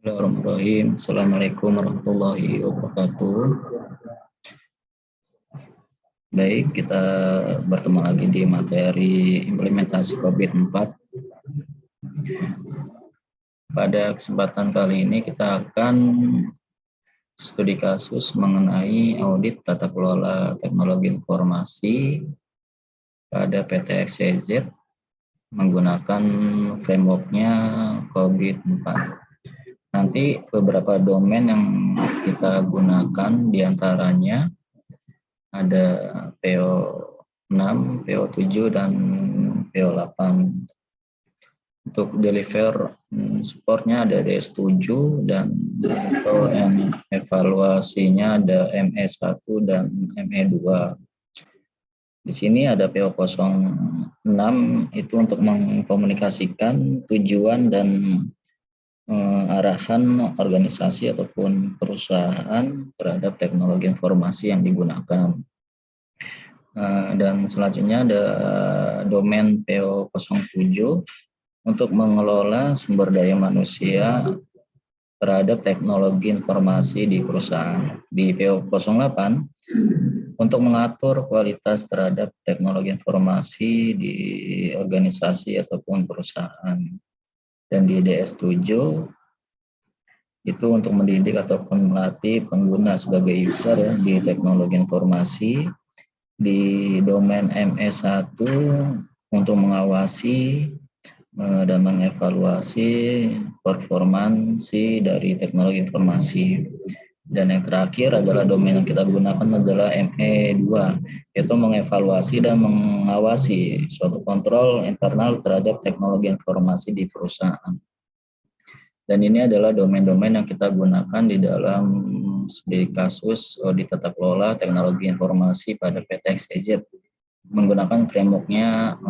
Bismillahirrahmanirrahim. Assalamualaikum warahmatullahi wabarakatuh. Baik, kita bertemu lagi di materi implementasi COVID-4. Pada kesempatan kali ini kita akan studi kasus mengenai audit tata kelola teknologi informasi pada PT XYZ menggunakan framework-nya COVID-4. Nanti beberapa domain yang kita gunakan diantaranya ada PO6, PO7, dan PO8. Untuk deliver supportnya ada DS7 dan evaluasinya ada ME1 dan ME2. Di sini ada PO06 itu untuk mengkomunikasikan tujuan dan arahan organisasi ataupun perusahaan terhadap teknologi informasi yang digunakan. Dan selanjutnya ada domain PO07 untuk mengelola sumber daya manusia terhadap teknologi informasi di perusahaan. Di PO08 untuk mengatur kualitas terhadap teknologi informasi di organisasi ataupun perusahaan. Dan di DS7 itu untuk mendidik ataupun melatih pengguna sebagai user ya di teknologi informasi. Di domain ME1 untuk mengawasi dan mengevaluasi performansi dari teknologi informasi. Dan yang terakhir adalah domain yang kita gunakan adalah ME2, yaitu mengevaluasi dan mengawasi suatu kontrol internal terhadap teknologi informasi di perusahaan. Dan ini adalah domain-domain yang kita gunakan di dalam studi kasus audit tata kelola teknologi informasi pada PT XYZ menggunakan framework-nya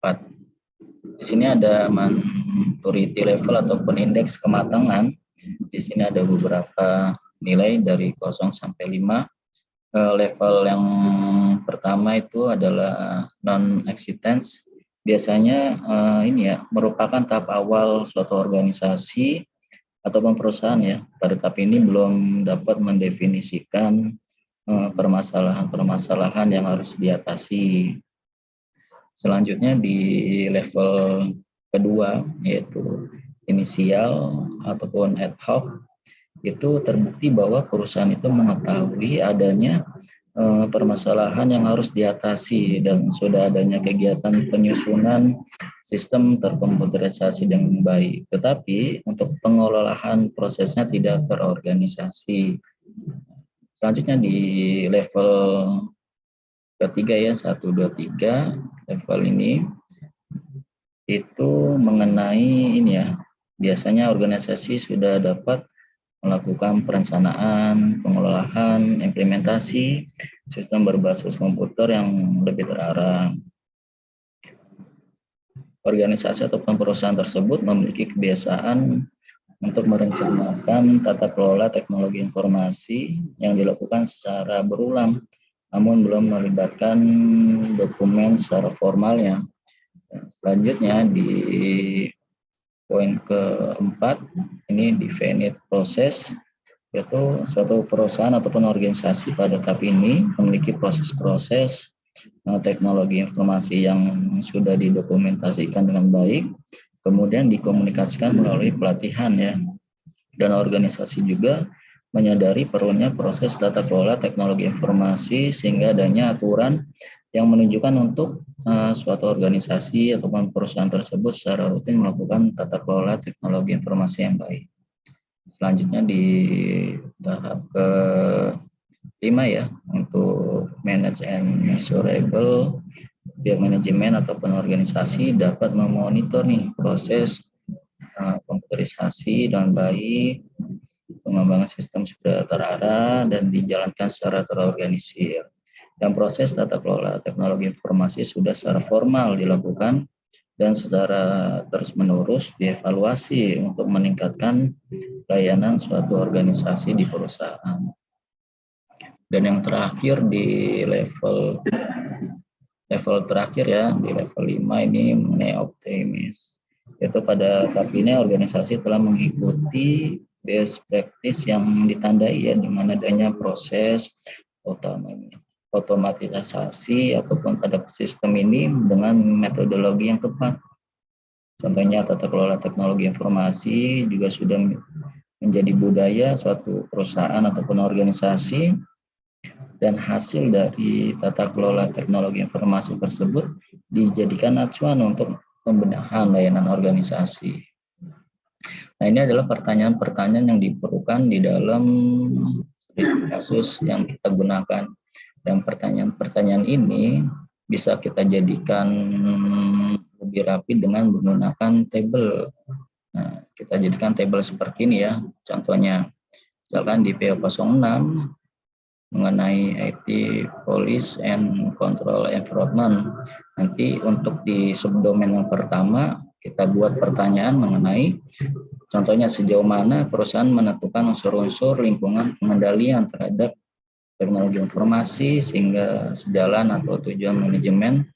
4. Di sini ada maturity level ataupun indeks kematangan. Di sini ada beberapa nilai dari 0 sampai 5. Level yang pertama itu adalah non-existence. Biasanya ini ya merupakan tahap awal suatu organisasi ataupun perusahaan ya. Pada tahap ini belum dapat mendefinisikan permasalahan-permasalahan yang harus diatasi. Selanjutnya di level kedua yaitu inisial ataupun ad hoc, itu terbukti bahwa perusahaan itu mengetahui adanya permasalahan yang harus diatasi dan sudah adanya kegiatan penyusunan sistem terkomputerisasi dengan baik. Tetapi untuk pengelolaan prosesnya tidak terorganisasi. Selanjutnya di level ketiga ya, 1, 2, 3, level ini itu mengenai ini ya, biasanya organisasi sudah dapat melakukan perencanaan, pengelolaan, implementasi sistem berbasis komputer yang lebih terarah. Organisasi ataupun perusahaan tersebut memiliki kebiasaan untuk merencanakan tata kelola teknologi informasi yang dilakukan secara berulang, namun belum melibatkan dokumen secara formalnya. Selanjutnya di poin keempat, ini definite proses, yaitu suatu perusahaan ataupun organisasi pada tahap ini memiliki proses-proses teknologi informasi yang sudah didokumentasikan dengan baik, kemudian dikomunikasikan melalui pelatihan ya. Dan organisasi juga menyadari perlunya proses tata kelola teknologi informasi sehingga adanya aturan yang menunjukkan untuk suatu organisasi ataupun perusahaan tersebut secara rutin melakukan tata kelola teknologi informasi yang baik. Selanjutnya di tahap ke-5 ya, untuk manage and measurable, pihak manajemen ataupun organisasi dapat memonitor nih proses komputerisasi dengan baik, pengembangan sistem sudah terarah dan dijalankan secara terorganisir. Dan proses tata kelola teknologi informasi sudah secara formal dilakukan dan secara terus-menerus dievaluasi untuk meningkatkan layanan suatu organisasi di perusahaan. Dan yang terakhir di level terakhir ya, di level 5 ini mengenai optimis. Yaitu pada tahap ini organisasi telah mengikuti best practice yang ditandai ya dengan adanya proses otomatisasi ataupun pada sistem ini dengan metodologi yang tepat. Contohnya tata kelola teknologi informasi juga sudah menjadi budaya suatu perusahaan ataupun organisasi, dan hasil dari tata kelola teknologi informasi tersebut dijadikan acuan untuk pembenahan layanan organisasi. Nah, ini adalah pertanyaan-pertanyaan yang diperlukan di dalam kasus yang kita gunakan. Dan pertanyaan-pertanyaan ini bisa kita jadikan lebih rapi dengan menggunakan tabel. Nah, kita jadikan tabel seperti ini ya. Contohnya, misalkan di PO06 mengenai IT Police and Control Enforcement. Nanti untuk di subdomen yang pertama, kita buat pertanyaan mengenai contohnya sejauh mana perusahaan menentukan unsur-unsur lingkungan pengendalian terhadap teknologi informasi sehingga sejalan atau tujuan manajemen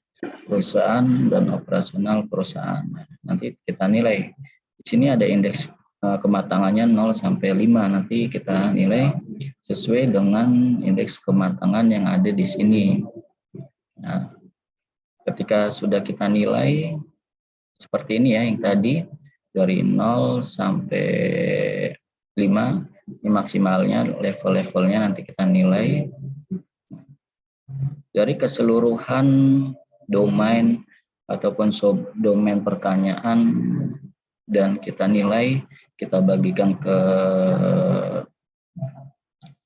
perusahaan dan operasional perusahaan. Nanti kita nilai. Di sini ada indeks kematangannya 0 sampai 5. Nanti kita nilai sesuai dengan indeks kematangan yang ada di sini. Nah, ketika sudah kita nilai seperti ini ya, yang tadi dari 0 sampai 5, ini maksimalnya, level-levelnya nanti kita nilai. Dari keseluruhan domain ataupun subdomain pertanyaan dan kita nilai, kita bagikan ke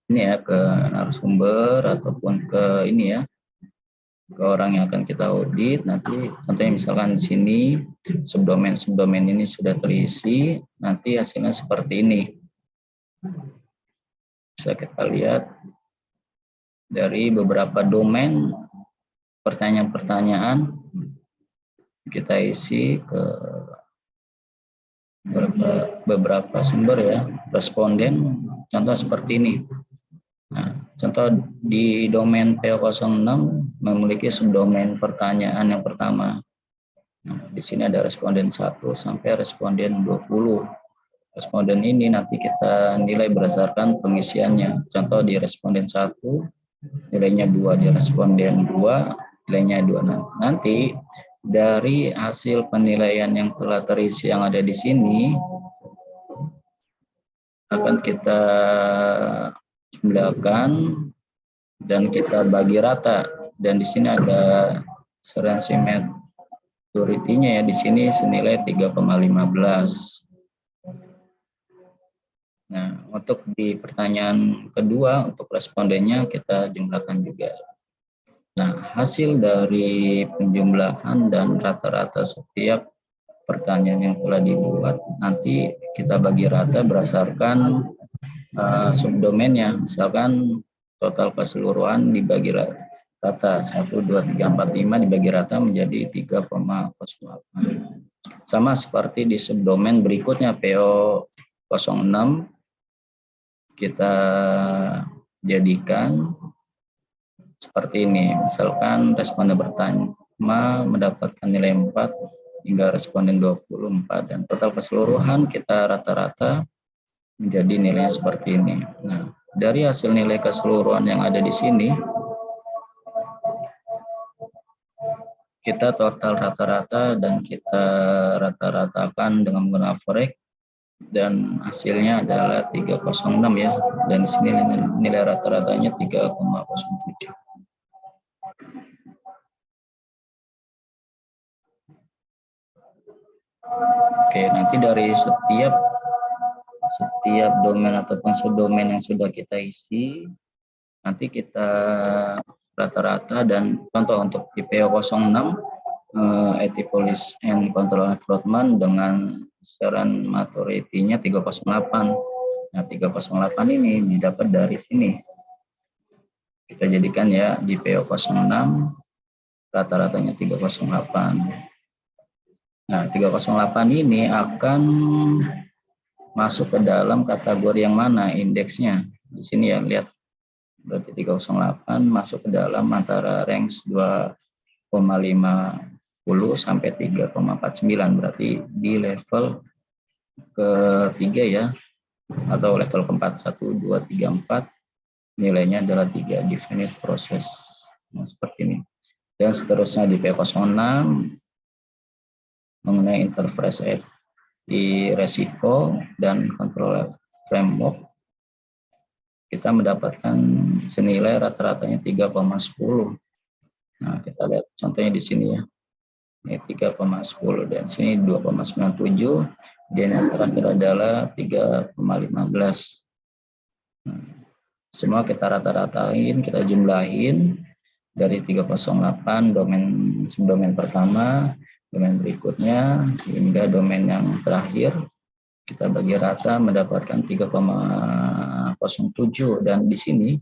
ini ya, ke narasumber ataupun ke ini ya, ke orang yang akan kita audit. Nanti contohnya misalkan di sini subdomain ini sudah terisi, nanti hasilnya seperti ini. Bisa kita lihat dari beberapa domain pertanyaan-pertanyaan kita isi ke beberapa sumber ya, responden, contoh seperti ini. Nah, contoh di domain PO06 memiliki subdomain pertanyaan yang pertama. Nah, di sini ada responden 1 sampai responden 20. Responden ini nanti kita nilai berdasarkan pengisiannya. Contoh di responden 1 nilainya 2, di responden 2 nilainya 2. Nanti dari hasil penilaian yang telah terisi yang ada di sini akan kita jumlahkan dan kita bagi rata, dan di sini ada asuransi maturity-nya ya, di sini senilai 3,15. Nah, untuk di pertanyaan kedua untuk respondennya kita jumlahkan juga. Nah, hasil dari penjumlahan dan rata-rata setiap pertanyaan yang telah dibuat nanti kita bagi rata berdasarkan subdomainnya. Misalkan total keseluruhan dibagi rata 1, 2, 3, 4, 5 dibagi rata menjadi 3,08. Sama seperti di subdomain berikutnya PO06, kita jadikan seperti ini. Misalkan responden pertama mendapatkan nilai 4 hingga responden 24, dan total keseluruhan kita rata-rata menjadi nilainya seperti ini. Nah, dari hasil nilai keseluruhan yang ada di sini, kita total rata-rata dan kita rata-ratakan dengan menggunakan average, dan hasilnya adalah 306 ya, dan di sini nilai rata-ratanya 3,07. Oke, nanti dari setiap domain ataupun subdomain yang sudah kita isi, nanti kita rata-rata, dan contoh untuk di PO06 IT Police and Control Enforcement dengan saran maturity-nya 308. Nah, 308 ini didapat dari sini. Kita jadikan ya di PO06 rata-ratanya 308. Nah, 308 ini akan masuk ke dalam kategori yang mana indeksnya. Di sini ya, lihat. Berarti 308 masuk ke dalam antara range 2,5 sampai 3,49, berarti di level ketiga ya, atau level keempat, 1, 2, 3, 4, nilainya adalah 3, definite proses. Nah, seperti ini. Dan seterusnya di P06 mengenai interface di resiko dan control framework, kita mendapatkan senilai rata-ratanya 3,10. Nah, kita lihat contohnya di sini ya. Ini 3,10 dan sini 2,97, dan yang terakhir adalah 3,15. Nah, semua kita rata-ratain, kita jumlahin dari 308 domain pertama, domain berikutnya hingga domain yang terakhir, kita bagi rata mendapatkan 3,07, dan di sini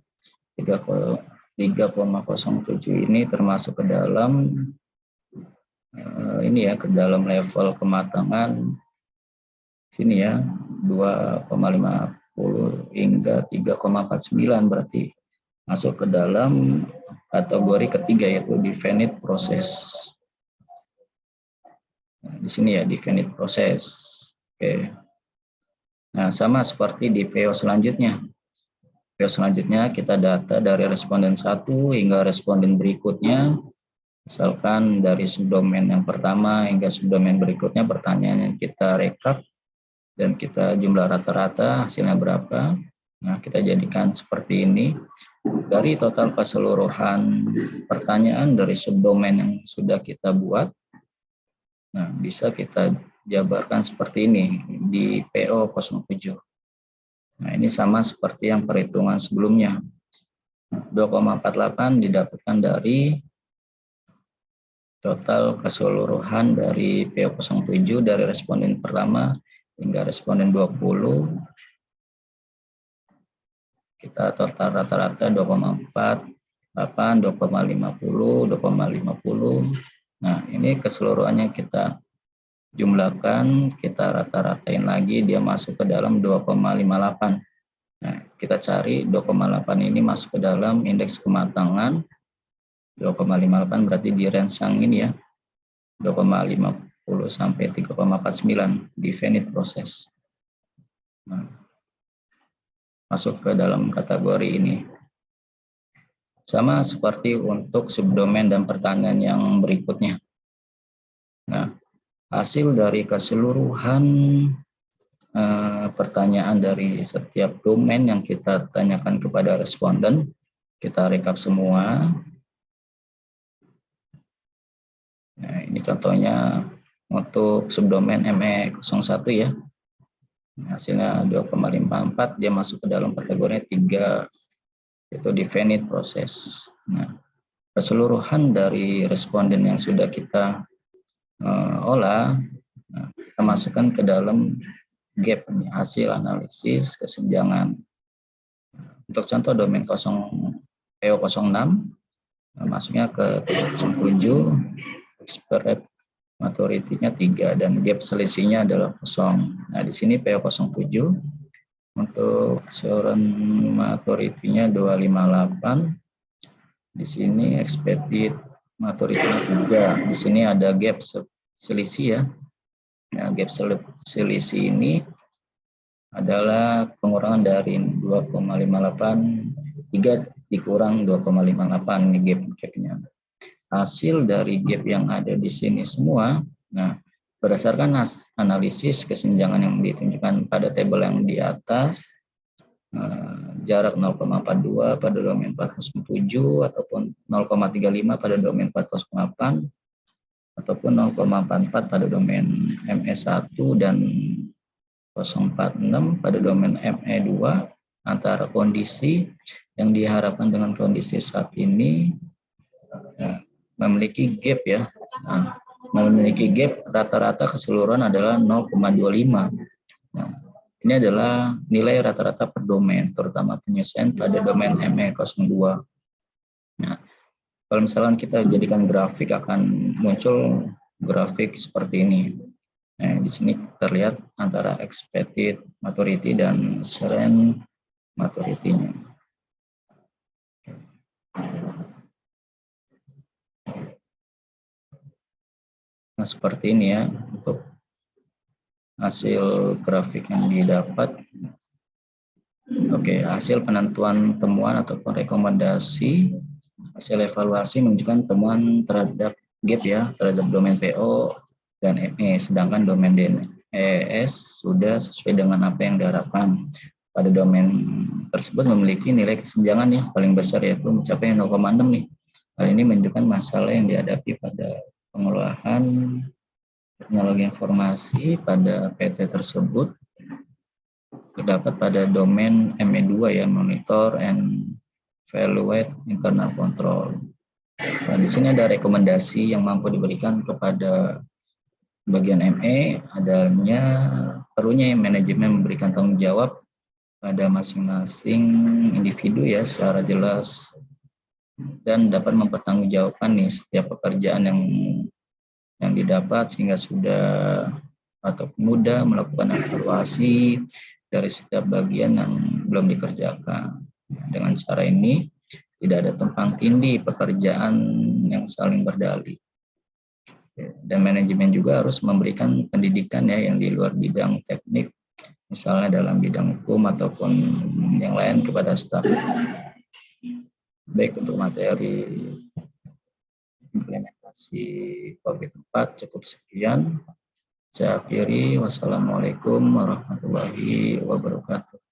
3,07 ini termasuk ke dalam ini ya, ke dalam level kematangan sini ya, 2,50 hingga 3,49, berarti masuk ke dalam kategori ketiga, yaitu definite proses. Nah, di sini ya, definite proses. Oke. Nah, sama seperti di PO selanjutnya. PO selanjutnya kita data dari responden 1 hingga responden berikutnya. Misalkan dari subdomain yang pertama hingga subdomain berikutnya, pertanyaan yang kita rekap dan kita jumlah rata-rata hasilnya berapa. Nah, kita jadikan seperti ini. Dari total keseluruhan pertanyaan dari subdomain yang sudah kita buat, nah bisa kita jabarkan seperti ini di PO 07. Nah, ini sama seperti yang perhitungan sebelumnya. 2,48 didapatkan dari total keseluruhan dari PO 07 dari responden pertama hingga responden 20. Kita total rata-rata 2,48, 2,50, 2,50. Nah, ini keseluruhannya kita jumlahkan, kita rata-ratain lagi, dia masuk ke dalam 2,58. Nah, kita cari 2,8 ini masuk ke dalam indeks kematangan 2,58, berarti di range yang ini ya, 2,50 sampai 3,49, definite proses. Nah, masuk ke dalam kategori ini. Sama seperti untuk subdomain dan pertanyaan yang berikutnya. Nah, hasil dari keseluruhan pertanyaan dari setiap domain yang kita tanyakan kepada responden, kita rekap semua. Nah, ini contohnya untuk subdomain ME01 ya. Hasilnya 2,54, dia masuk ke dalam kategori 3, itu definite proses. Nah, keseluruhan dari responden yang sudah kita olah, nah, kita masukkan ke dalam gap hasil analisis kesenjangan. Untuk contoh domain PO06, masuknya ke 07, expert maturity-nya 3, dan gap selisihnya adalah 0. Nah, di sini PO07 untuk keseluruhan maturity-nya 258. Di sini expected maturity-nya 3. Di sini ada gap selisih ya. Nah, gap selisih ini adalah pengurangan dari 2,58, 3 dikurang 2,58, ini gap-nya. Hasil dari gap yang ada di sini semua, nah berdasarkan analisis kesenjangan yang ditunjukkan pada tabel yang di atas, jarak 0,42 pada domain 407 ataupun 0,35 pada domain 408 ataupun 0,44 pada domain ME1 dan 046 pada domain ME2, antara kondisi yang diharapkan dengan kondisi saat ini memiliki gap ya. Nah, memiliki gap rata-rata keseluruhan adalah 0,25. Nah, ini adalah nilai rata-rata per domain, terutama penyesuaian pada domain ME02. Nah, kalau misalkan kita jadikan grafik, akan muncul grafik seperti ini. Nah, di sini terlihat antara expected maturity dan current maturity-nya. Nah, seperti ini ya untuk hasil grafik yang didapat. Oke, hasil penentuan temuan ataupun rekomendasi, hasil evaluasi menunjukkan temuan terhadap gap ya, terhadap domain PO dan ME, sedangkan domain DNS sudah sesuai dengan apa yang diharapkan. Pada domain tersebut memiliki nilai kesenjangan yang paling besar yaitu mencapai 0,6 nih. Hal ini menunjukkan masalah yang dihadapi pada pengelolaan teknologi informasi pada PT tersebut terdapat pada domain ME2 ya, monitor and evaluate internal control. Nah, di sini ada rekomendasi yang mampu diberikan kepada bagian ME, adanya perlunya manajemen memberikan tanggung jawab pada masing-masing individu ya secara jelas dan dapat mempertanggungjawabkan nih setiap pekerjaan yang didapat sehingga sudah atau mudah melakukan evaluasi dari setiap bagian yang belum dikerjakan. Dengan cara ini tidak ada tumpang tindih pekerjaan yang saling berdalih. Dan manajemen juga harus memberikan pendidikan ya yang di luar bidang teknik, misalnya dalam bidang hukum ataupun yang lain kepada staf. Baik, untuk materi implementasi COVID-4 cukup sekian. Saya akhiri, wassalamualaikum warahmatullahi wabarakatuh.